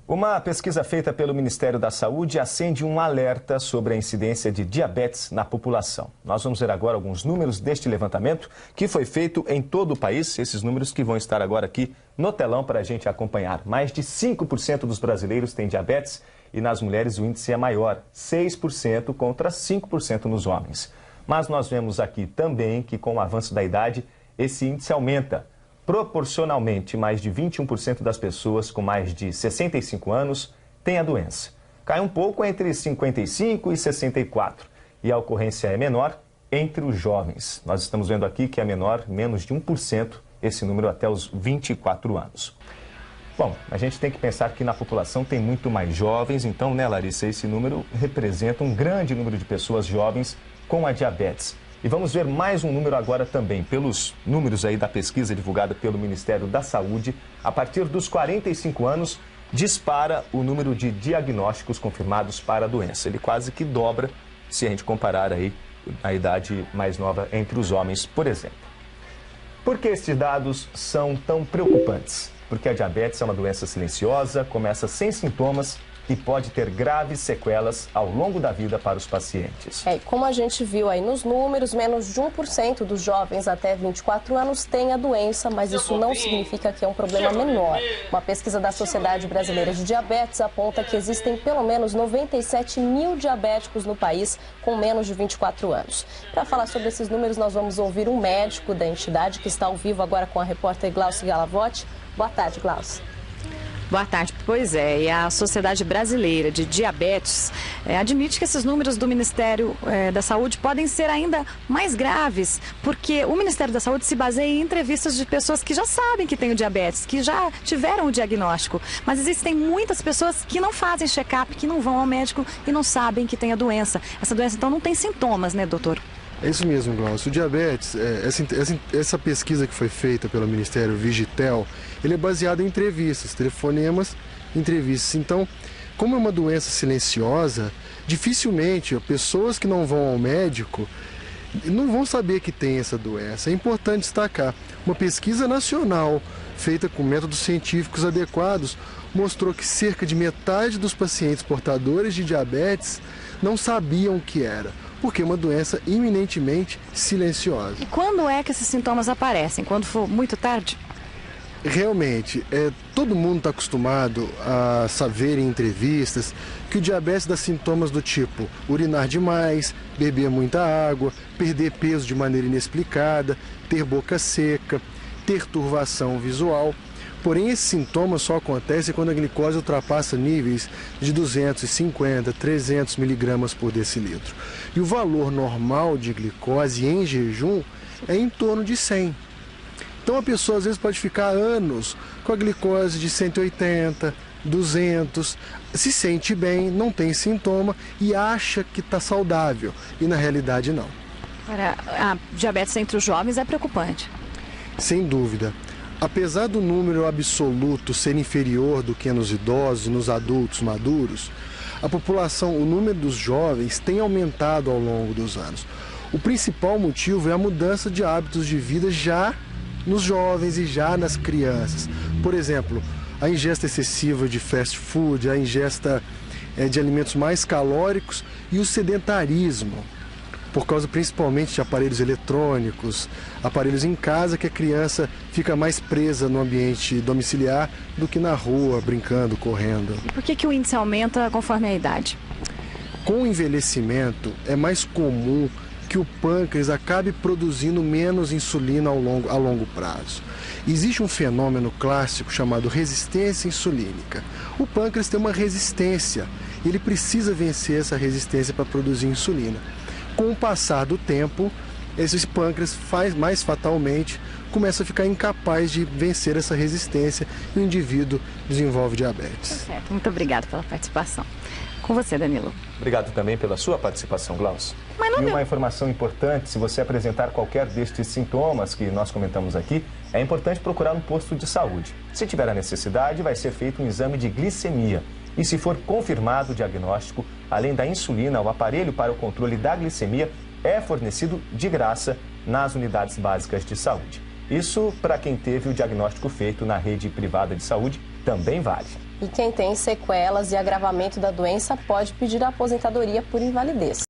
Uma pesquisa feita pelo Ministério da Saúde acende um alerta sobre a incidência de diabetes na população. Nós vamos ver agora alguns números deste levantamento que foi feito em todo o país. Esses números que vão estar agora aqui no telão para a gente acompanhar. Mais de 5% dos brasileiros têm diabetes e nas mulheres o índice é maior, 6% contra 5% nos homens. Mas nós vemos aqui também que com o avanço da idade, esse índice aumenta. Proporcionalmente, mais de 21% das pessoas com mais de 65 anos têm a doença. Cai um pouco entre 55 e 64 e a ocorrência é menor entre os jovens. Nós estamos vendo aqui que é menor, menos de 1%, esse número até os 24 anos. Bom, a gente tem que pensar que na população tem muito mais jovens, então, né, Larissa, esse número representa um grande número de pessoas jovens com a diabetes. E vamos ver mais um número agora também, pelos números aí da pesquisa divulgada pelo Ministério da Saúde. A partir dos 45 anos, dispara o número de diagnósticos confirmados para a doença. Ele quase que dobra se a gente comparar aí a idade mais nova entre os homens, por exemplo. Por que estes dados são tão preocupantes? Porque a diabetes é uma doença silenciosa, começa sem sintomas e pode ter graves sequelas ao longo da vida para os pacientes. E como a gente viu aí nos números, menos de 1% dos jovens até 24 anos têm a doença, mas isso não significa que é um problema menor. Uma pesquisa da Sociedade Brasileira de Diabetes aponta que existem pelo menos 97 mil diabéticos no país com menos de 24 anos. Para falar sobre esses números, nós vamos ouvir um médico da entidade que está ao vivo agora com a repórter Glaucia Galavotti. Boa tarde, Glaucia. Boa tarde. Pois é, e a Sociedade Brasileira de Diabetes admite que esses números do Ministério da Saúde podem ser ainda mais graves, porque o Ministério da Saúde se baseia em entrevistas de pessoas que já sabem que têm o diabetes, que já tiveram o diagnóstico, mas existem muitas pessoas que não fazem check-up, que não vão ao médico e não sabem que tem a doença. Essa doença, então, não tem sintomas, né, doutor? É isso mesmo, Glaucio. O diabetes, essa pesquisa que foi feita pelo Ministério Vigitel, ele é baseado em entrevistas, telefonemas, entrevistas. Então, como é uma doença silenciosa, dificilmente pessoas que não vão ao médico não vão saber que tem essa doença. É importante destacar, uma pesquisa nacional feita com métodos científicos adequados mostrou que cerca de metade dos pacientes portadores de diabetes não sabiam o que era, porque é uma doença eminentemente silenciosa. E quando é que esses sintomas aparecem? Quando for muito tarde? Realmente, todo mundo está acostumado a saber em entrevistas que o diabetes dá sintomas do tipo urinar demais, beber muita água, perder peso de maneira inexplicada, ter boca seca, ter turvação visual. Porém, esses sintomas só acontecem quando a glicose ultrapassa níveis de 250, 300 miligramas por decilitro. E o valor normal de glicose em jejum é em torno de 100. Então a pessoa às vezes pode ficar anos com a glicose de 180, 200, se sente bem, não tem sintoma e acha que está saudável. E na realidade não. A diabetes entre os jovens é preocupante. Sem dúvida. Apesar do número absoluto ser inferior do que nos idosos e nos adultos maduros, a população, o número dos jovens tem aumentado ao longo dos anos. O principal motivo é a mudança de hábitos de vida já nos jovens e já nas crianças. Por exemplo, a ingesta excessiva de fast food, a ingesta de alimentos mais calóricos e o sedentarismo, por causa principalmente de aparelhos eletrônicos, aparelhos em casa, que a criança fica mais presa no ambiente domiciliar do que na rua, brincando, correndo. E por que o índice aumenta conforme a idade? Com o envelhecimento, é mais comum que o pâncreas acabe produzindo menos insulina a longo prazo. Existe um fenômeno clássico chamado resistência insulínica. O pâncreas tem uma resistência, ele precisa vencer essa resistência para produzir insulina. Com o passar do tempo, esse pâncreas mais fatalmente começa a ficar incapaz de vencer essa resistência e o indivíduo desenvolve diabetes. Certo, muito obrigada pela participação. Com você, Danilo. Obrigado também pela sua participação, Glaucia. E uma informação importante, se você apresentar qualquer destes sintomas que nós comentamos aqui, é importante procurar um posto de saúde. Se tiver a necessidade, vai ser feito um exame de glicemia. E se for confirmado o diagnóstico, além da insulina, o aparelho para o controle da glicemia é fornecido de graça nas unidades básicas de saúde. Isso para quem teve o diagnóstico feito na rede privada de saúde também vale. E quem tem sequelas e agravamento da doença pode pedir a aposentadoria por invalidez.